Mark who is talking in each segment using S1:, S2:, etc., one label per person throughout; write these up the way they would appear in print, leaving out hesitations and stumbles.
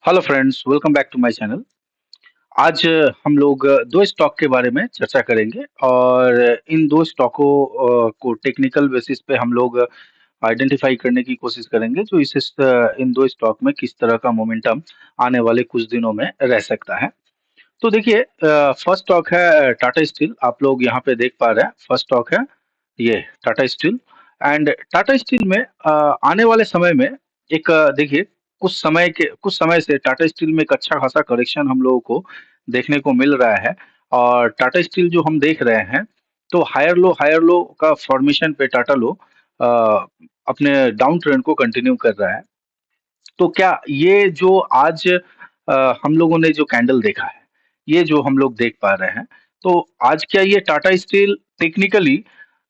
S1: Hello friends, welcome back to my channel. आज हम लोग दो स्टॉक के बारे में चर्चा करेंगे और इन दो स्टॉकों को टेक्निकल बेसिस पे हम लोग आइडेंटिफाई करने की कोशिश करेंगे जो इन दो स्टॉक में किस तरह का मोमेंटम आने वाले कुछ दिनों में रह सकता है। तो देखिए, फर्स्ट स्टॉक है टाटा स्टील। आप लोग यहाँ पे देख पा रहे हैं, फर्स्ट स्टॉक है ये Tata steel. And Tata steel में आने वाले समय में एक देखिए, कुछ समय से टाटा स्टील में एक अच्छा खासा करेक्शन हम लोगों को देखने को मिल रहा है। और टाटा स्टील जो हम देख रहे हैं, तो हायर लो का फॉर्मेशन पे टाटा लो अ, अपने डाउन ट्रेंड को कंटिन्यू कर रहा है। तो क्या ये जो आज हम लोगों ने जो कैंडल देखा है, ये जो हम लोग देख पा रहे हैं, तो आज क्या ये टाटा स्टील टेक्निकली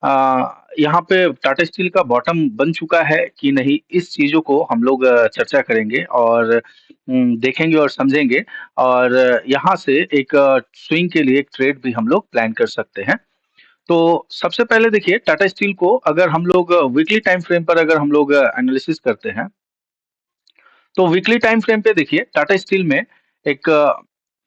S1: अ, यहाँ पे टाटा स्टील का बॉटम बन चुका है कि नहीं, इस चीज़ों को हम लोग चर्चा करेंगे और देखेंगे और समझेंगे। और यहाँ से एक स्विंग के लिए एक ट्रेड भी हम लोग प्लान कर सकते हैं। तो सबसे पहले देखिए, टाटा स्टील को अगर हम लोग वीकली टाइम फ्रेम पर अगर हम लोग एनालिसिस करते हैं, तो वीकली टाइम फ्रेम पे देखिए टाटा स्टील में एक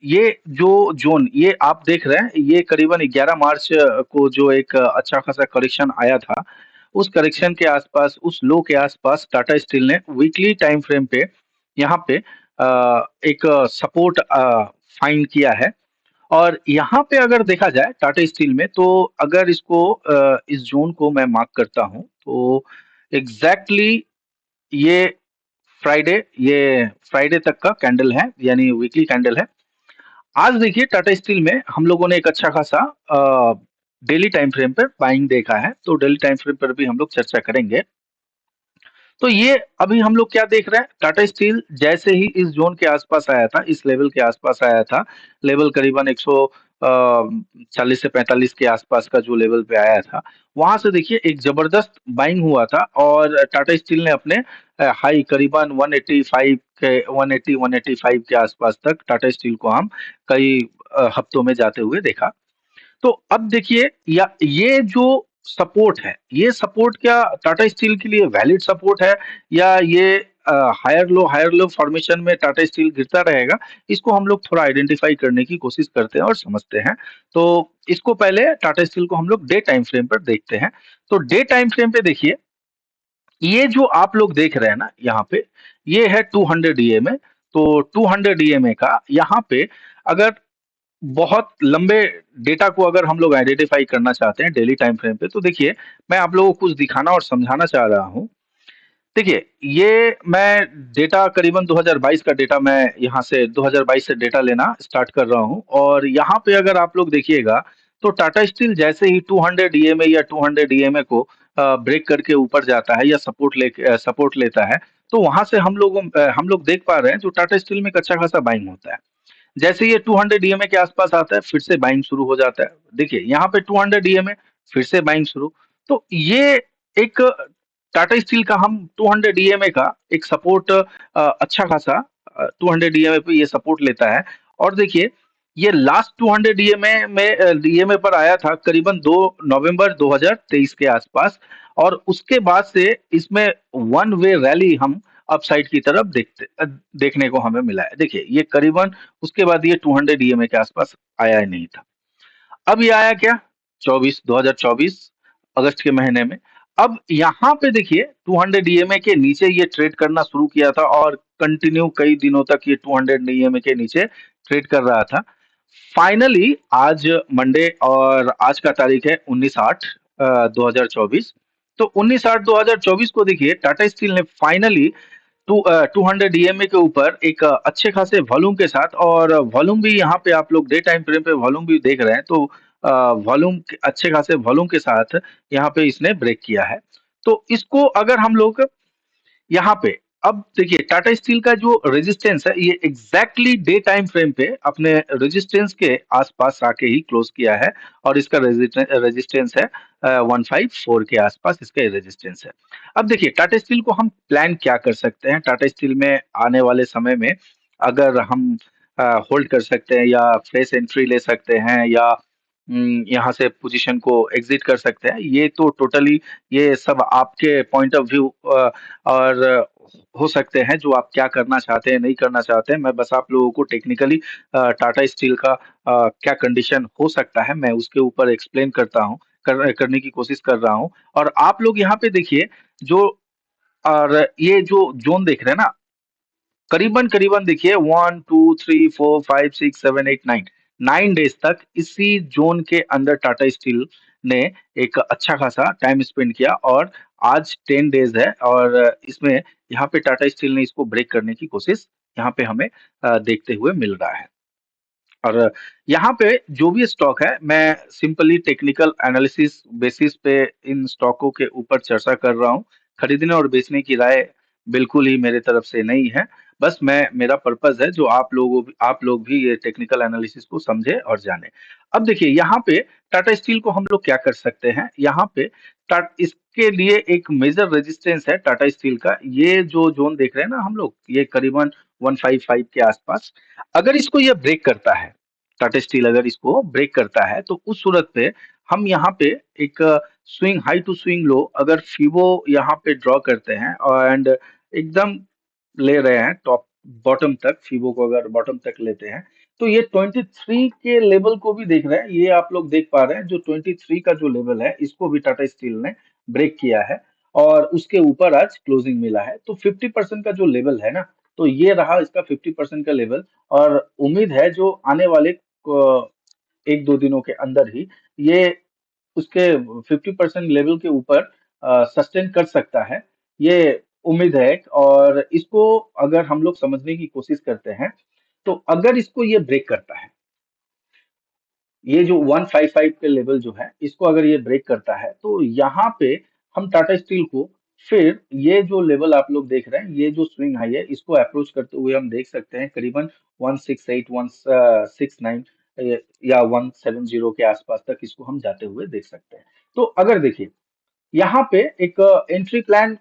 S1: ये जो जोन ये आप देख रहे हैं, ये करीबन 11 मार्च को जो एक अच्छा खासा करेक्शन आया था, उस करेक्शन के आसपास, उस लो के आसपास टाटा स्टील ने वीकली टाइम फ्रेम पे यहाँ पे एक सपोर्ट फाइंड किया है। और यहाँ पे अगर देखा जाए टाटा स्टील में, तो अगर इस जोन को मैं मार्क करता हूँ, तो एग्जैक्टली ये फ्राइडे तक का कैंडल है, यानी वीकली कैंडल है। आज देखिए टाटा स्टील में हम लोगों ने एक अच्छा खासा डेली टाइम फ्रेम पर बाइंग देखा है, तो डेली टाइम फ्रेम पर भी हम लोग चर्चा करेंगे। तो ये अभी हम लोग क्या देख रहे हैं, टाटा स्टील जैसे ही इस जोन के आसपास आया था, इस लेवल के आसपास आया था, लेवल करीबन 140 से 45 के आसपास का जो लेवल पे आया था, वहां से देखिए एक जबरदस्त बाइंग हुआ था और टाटा स्टील ने अपने हाई करीबन 185 के 180 185 के आसपास तक टाटा स्टील को हम कई हफ्तों में जाते हुए देखा। तो अब देखिए, या ये जो सपोर्ट है, ये सपोर्ट क्या टाटा स्टील के लिए वैलिड सपोर्ट है, या ये हायर लो फॉर्मेशन में टाटा स्टील गिरता रहेगा? इसको हम लोग थोड़ा आइडेंटिफाई करने की कोशिश करते हैं और समझते हैं। तो इसको पहले टाटा स्टील को हम लोग डे टाइम फ्रेम पर देखते हैं। तो डे टाइम फ्रेम पे देखिए, ये जो आप लोग देख रहे हैं ना यहाँ पे, ये है 200 ईएमए। तो 200 ईएमए का यहाँ पे अगर बहुत लंबे डेटा को अगर हम लोग आइडेंटिफाई करना चाहते हैं डेली टाइम फ्रेम पे, तो देखिए, मैं आप लोगों को कुछ दिखाना और समझाना चाह रहा हूँ। देखिए, ये मैं डेटा करीबन 2022 का डेटा मैं यहाँ से 2022 से डेटा लेना स्टार्ट कर रहा हूँ और यहाँ पे अगर आप लोग देखिएगा, तो टाटा स्टील जैसे ही 200 ईएमए या 200 ईएमए को ब्रेक करके ऊपर जाता है या सपोर्ट लेता है, तो वहां से हम लोग देख पा रहे हैं जो टाटा स्टील में एक अच्छा खासा बाइंग होता है। जैसे ये 200 डीएमए के आसपास आता है, फिर से बाइंग शुरू हो जाता है। देखिए यहाँ पे 200 डीएमए, फिर से बाइंग शुरू। तो ये एक टाटा स्टील का हम 200 डीएमए का एक सपोर्ट अच्छा खासा 200 डीएमए पे ये सपोर्ट लेता है। और देखिए, ये लास्ट 200 डीएमए पर आया था करीबन 2 नवंबर 2023 के आसपास। और उसके बाद से इसमें वन वे रैली हम अपसाइड की तरफ देखने को हमें मिला है। देखिए, ये करीबन उसके बाद ये 200 ईएमए के आसपास आया ही नहीं था। अब ये आया क्या, 2024 अगस्त के महीने में। अब यहाँ पे देखिए 200 ईएमए के नीचे ये ट्रेड करना शुरू किया था और कंटिन्यू कई दिनों तक ये 200 ईएमए के नीचे ट्रेड कर रहा था। फाइनली आज मंडे, और आज का तारीख है 19/8 2024। तो 19/8 2024 को देखिए टाटा स्टील ने फाइनली 200 ईएमए के ऊपर एक अच्छे खासे वॉल्यूम के साथ, और वॉल्यूम भी यहाँ पे आप लोग डे टाइम फ्रेम पे वॉल्यूम भी देख रहे हैं, तो अच्छे खासे वॉल्यूम के साथ यहाँ पे इसने ब्रेक किया है। तो इसको अगर हम लोग यहाँ पे, अब देखिए टाटा स्टील का जो रेजिस्टेंस है, ये एग्जैक्टली डे टाइम फ्रेम पे अपने रेजिस्टेंस के आसपास आके ही क्लोज किया है। और इसका रेजिस्टेंस है 154 के आसपास इसका रेजिस्टेंस है। अब देखिए टाटा स्टील को हम प्लान क्या कर सकते हैं, टाटा स्टील में आने वाले समय में अगर हम होल्ड कर सकते हैं या फ्रेश एंट्री ले सकते हैं, या यहाँ से पोजीशन को एग्जिट कर सकते हैं। ये तो टोटली ये सब आपके पॉइंट ऑफ व्यू और हो सकते हैं जो आप क्या करना चाहते हैं, नहीं करना चाहते हैं। मैं बस आप लोगों को टेक्निकली टाटा स्टील का क्या कंडीशन हो सकता है, मैं उसके ऊपर एक्सप्लेन करता हूँ, करने की कोशिश कर रहा हूँ। और आप लोग यहाँ पे देखिए जो और ये जो जोन देख रहे हैं ना, करीबन करीबन देखिए 1 2 3 4 5 6 7 8 9 9 डेज तक इसी जोन के अंदर टाटा स्टील ने एक अच्छा खासा टाइम स्पेंड किया। और आज 10 डेज है और इसमें यहाँ पे टाटा स्टील ने इसको ब्रेक करने की कोशिश यहाँ पे हमें देखते हुए मिल रहा है। और यहाँ पे जो भी स्टॉक है, मैं सिंपली टेक्निकल एनालिसिस बेसिस पे इन स्टॉकों के ऊपर चर्चा कर रहा हूँ। खरीदने और बेचने की राय बिल्कुल ही मेरे तरफ से नहीं है। बस मैं मेरा पर्पज़ है जो आप लोग भी ये टेक्निकल एनालिसिस को समझे और जाने। अब देखिए यहाँ पे टाटा स्टील को हम लोग क्या कर सकते हैं, यहाँ पे इसके लिए एक मेजर रेजिस्टेंस है टाटा स्टील का। ये जो जोन देख रहे हैं ना हम लोग, ये करीबन 155 के आसपास। अगर इसको ये ब्रेक करता है, टाटा स्टील अगर इसको ब्रेक करता है, तो उस सूरत पे हम यहाँ पे एक swing high to swing low अगर फिबो यहाँ पे ड्रॉ करते हैं एंड एकदम ले रहे हैं टॉप बॉटम तक, फिबो को अगर बॉटम तक लेते हैं, तो ये 23 के लेवल को भी देख रहे हैं। ये आप लोग देख पा रहे हैं जो 23 का जो लेवल है, इसको भी टाटा स्टील ने ब्रेक किया है और उसके ऊपर आज क्लोजिंग मिला है। तो 50% का जो लेवल है ना, तो ये रहा इसका 50% का लेवल। और उम्मीद है जो आने वाले 1 2 दिनों के अंदर ही ये उसके 50% लेवल के ऊपर सस्टेन कर सकता है, ये उम्मीद है। और इसको अगर हम लोग समझने की कोशिश करते हैं, तो अगर इसको ये ब्रेक करता है, ये जो 155 के लेवल जो है, इसको अगर ये ब्रेक करता है, तो यहाँ पे हम टाटा स्टील को फिर ये जो लेवल आप लोग देख रहे हैं, ये जो स्विंग हाई है, इसको अप्रोच करते हुए हम देख सकते हैं करीबन 168, 169 या 170 के आसपास तक इसको हम जाते हुए देख सकते हैं। तो अगर देखिए यहाँ पे एक एंट्री प्लान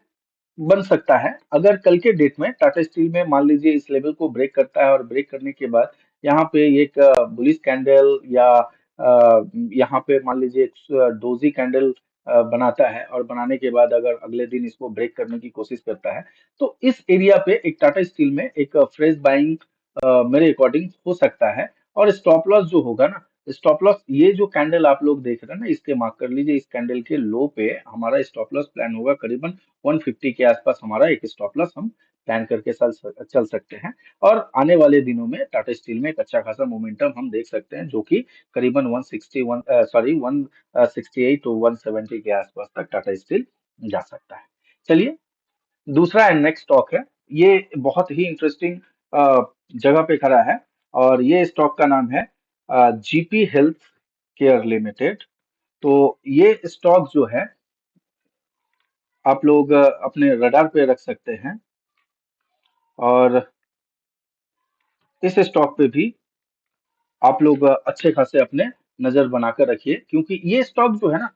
S1: बन सकता है। अगर कल के डेट में टाटा स्टील में मान लीजिए इस लेवल को ब्रेक करता है और ब्रेक करने के बाद यहाँ पे एक बुलिश कैंडल या यहाँ पे मान लीजिए एक डोजी कैंडल बनाता है और बनाने के बाद अगर अगले दिन इसको ब्रेक करने की कोशिश करता है, तो इस एरिया पे एक टाटा स्टील में एक फ्रेश बाइंग मेरे अकॉर्डिंग हो सकता है। और स्टॉप लॉस जो होगा ना, स्टॉप लॉस ये जो कैंडल आप लोग देख रहे हैं ना, इसके मार्क कर लीजिए, इस कैंडल के लो पे हमारा स्टॉप लॉस प्लान होगा करीबन 150 के आसपास। हमारा एक स्टॉप लॉस हम प्लान करके चल सकते हैं। और आने वाले दिनों में टाटा स्टील में एक अच्छा खासा मोमेंटम हम देख सकते हैं, जो कि करीबन 168 टू 170 के आसपास तक टाटा स्टील जा सकता है। चलिए, दूसरा एंड नेक्स्ट स्टॉक है, ये बहुत ही इंटरेस्टिंग जगह पे खड़ा है और ये स्टॉक का नाम है जीपी हेल्थ केयर लिमिटेड। तो ये स्टॉक जो है आप लोग अपने रडार पे रख सकते हैं और इस स्टॉक पे भी आप लोग अच्छे खासे अपने नजर बनाकर रखिए, क्योंकि ये स्टॉक जो है ना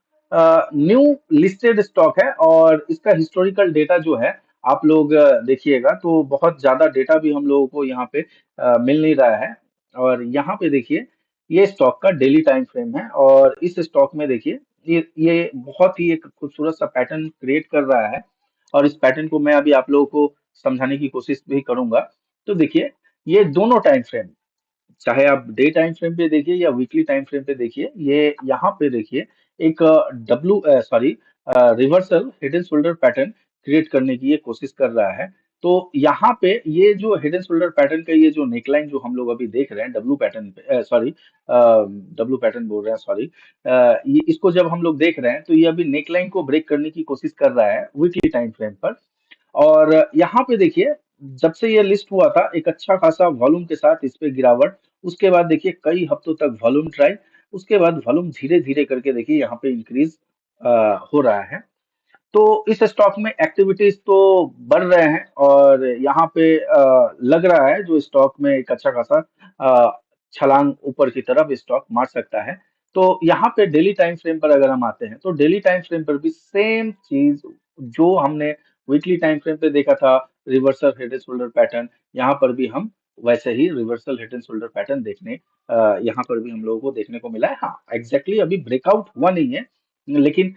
S1: न्यू लिस्टेड स्टॉक है और इसका हिस्टोरिकल डेटा जो है आप लोग देखिएगा तो बहुत ज्यादा डेटा भी हम लोगों को यहाँ पे मिल नहीं रहा है। और यहाँ पे देखिए ये स्टॉक का डेली टाइम फ्रेम है और इस स्टॉक में देखिए ये बहुत ही एक खूबसूरत सा पैटर्न क्रिएट कर रहा है। और इस पैटर्न को मैं अभी आप लोगों को समझाने की कोशिश भी करूंगा। तो देखिए ये दोनों टाइम फ्रेम, चाहे आप डे टाइम फ्रेम पे देखिए या वीकली टाइम फ्रेम पे देखिए, ये यहाँ पे देखिए एक W sorry reversal head and shoulder pattern create करने की ये कोशिश कर रहा है। तो यहाँ पे ये जो हेड एंड शोल्डर पैटर्न का ये जो नेकलाइन जो हम लोग अभी देख रहे हैं डब्लू पैटर्न पे, सॉरी डब्लू पैटर्न बोल रहे हैं, सॉरी, ये इसको जब हम लोग देख रहे हैं तो ये अभी नेकलाइन को ब्रेक करने की कोशिश कर रहा है वीकली टाइम फ्रेम पर। और यहाँ पे देखिए जब से ये लिस्ट हुआ था एक अच्छा खासा वॉल्यूम के साथ इस पे गिरावट, उसके बाद देखिए कई हफ्तों तक वॉल्यूम ट्राई, उसके बाद वॉल्यूम धीरे धीरे करके देखिए यहाँ पे इंक्रीज हो रहा है। तो इस स्टॉक में एक्टिविटीज तो बढ़ रहे हैं और यहाँ पे लग रहा है जो स्टॉक में एक अच्छा खासा छलांग ऊपर की तरफ स्टॉक मार सकता है। तो यहाँ पे डेली टाइम फ्रेम पर अगर हम आते हैं तो डेली टाइम फ्रेम पर भी सेम चीज जो हमने वीकली टाइम फ्रेम पे देखा था, reversal head and shoulder pattern, यहाँ पर भी हम वैसे ही reversal head and shoulder pattern यहाँ पर भी हम लोगों को देखने को मिला है। हाँ, एग्जैक्टली अभी ब्रेकआउट हुआ नहीं है, लेकिन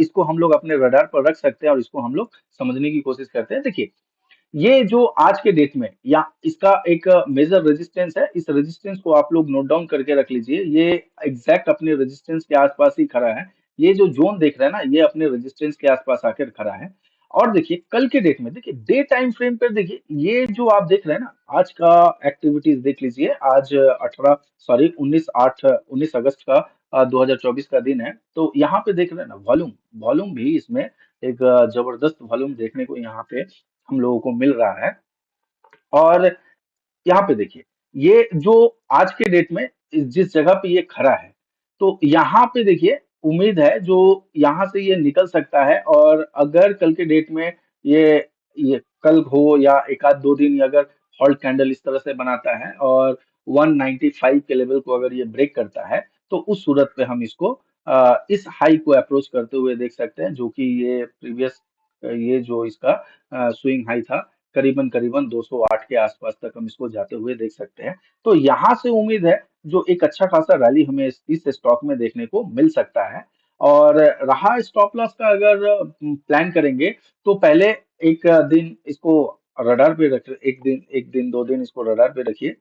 S1: इसको हम लोग अपने रडार पर रख सकते हैं और इसको हम लोग समझने की कोशिश करते हैं। देखिए, ये जो आज के डेट में या इसका एक मेजर रेजिस्टेंस है, इस रेजिस्टेंस को आप लोग नोट डाउन करके रख लीजिए। ये एग्जैक्ट अपने रेजिस्टेंस के आसपास ही खड़ा है। ये जो जोन देख रहे हैं ना, ये अपने रेजिस्टेंस के आसपास आकर खड़ा है। और देखिए कल के डेट में, देखिए डे टाइम फ्रेम पर देखिए, ये जो आप देख रहे हैं ना, आज का एक्टिविटीज देख लीजिए। आज 18 सॉरी 19 अगस्त का 2024 का दिन है। तो यहाँ पे देख रहे हैं ना, वॉल्यूम वॉल्यूम भी इसमें एक जबरदस्त वॉल्यूम देखने को यहाँ पे हम लोगों को मिल रहा है। और यहाँ पे देखिए, ये जो आज के डेट में जिस जगह पे ये खड़ा है, तो यहाँ पे देखिए उम्मीद है जो यहाँ से ये निकल सकता है। और अगर कल के डेट में ये ये कल हो या एक आध दो दिन, अगर हॉल्ट कैंडल इस तरह से बनाता है और 195 के लेवल को अगर ये ब्रेक करता है, तो उस सूरत पे हम इसको इस हाई को अप्रोच करते हुए देख सकते हैं, जो कि ये प्रीवियस ये जो इसका स्विंग हाई था, करीबन करीबन 208 के आसपास तक हम इसको जाते हुए देख सकते हैं। तो यहाँ से उम्मीद है जो एक अच्छा खासा रैली हमें इस स्टॉक में देखने को मिल सकता है। और रहा स्टॉप लॉस का, अगर प्लान करेंगे, तो पहले एक दिन इसको रडार पे रख, एक दिन दो दिन इसको रडार पे रखिए।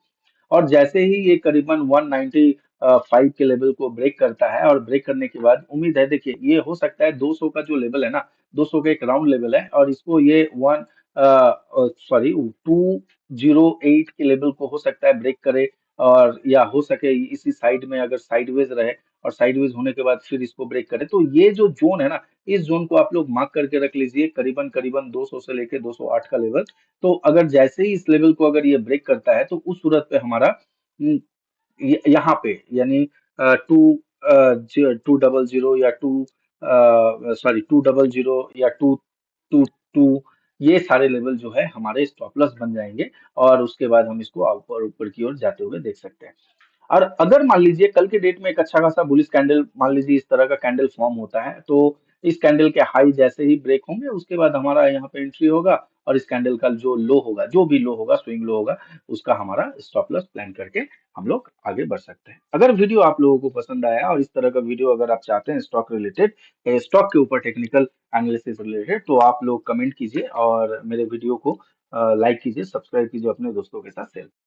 S1: और जैसे ही ये करीबन 195 के लेवल को ब्रेक करता है, और ब्रेक करने के बाद उम्मीद है, देखिए ये हो सकता है 200 का जो लेवल है ना, 200 का एक राउंड लेवल है, और इसको ये 208 के लेवल को हो सकता है ब्रेक करे। और या हो सके इसी साइड में अगर साइडवेज रहे, और साइडवेज होने के बाद फिर इसको ब्रेक करे, तो ये जो जोन है ना, इस जोन को आप लोग मार्क करके रख लीजिए, करीबन करीबन 200 से लेके 208 का लेवल। तो अगर जैसे ही इस लेवल को अगर ये ब्रेक करता है, तो उस सूरत पे हमारा यहाँ पे यानी टू 200 या 200 या 222, ये सारे लेवल जो है हमारे स्टॉप लॉस बन जाएंगे। और उसके बाद हम इसको ऊपर ऊपर की ओर जाते हुए देख सकते हैं। और अगर मान लीजिए कल के डेट में एक अच्छा खासा बुलिश कैंडल, मान लीजिए इस तरह का कैंडल फॉर्म होता है, तो इस कैंडल के हाई जैसे ही ब्रेक होंगे, उसके बाद हमारा यहाँ पे एंट्री होगा। और इस कैंडल का जो लो होगा, जो भी लो होगा, स्विंग लो होगा, उसका हमारा स्टॉप लॉस प्लान करके हम लोग आगे बढ़ सकते हैं। अगर वीडियो आप लोगों को पसंद आया, और इस तरह का वीडियो अगर आप चाहते हैं स्टॉक रिलेटेड, स्टॉक के ऊपर टेक्निकल एनालिसिस रिलेटेड, तो आप लोग कमेंट कीजिए और मेरे वीडियो को लाइक कीजिए, सब्सक्राइब कीजिए, अपने दोस्तों के साथ शेयर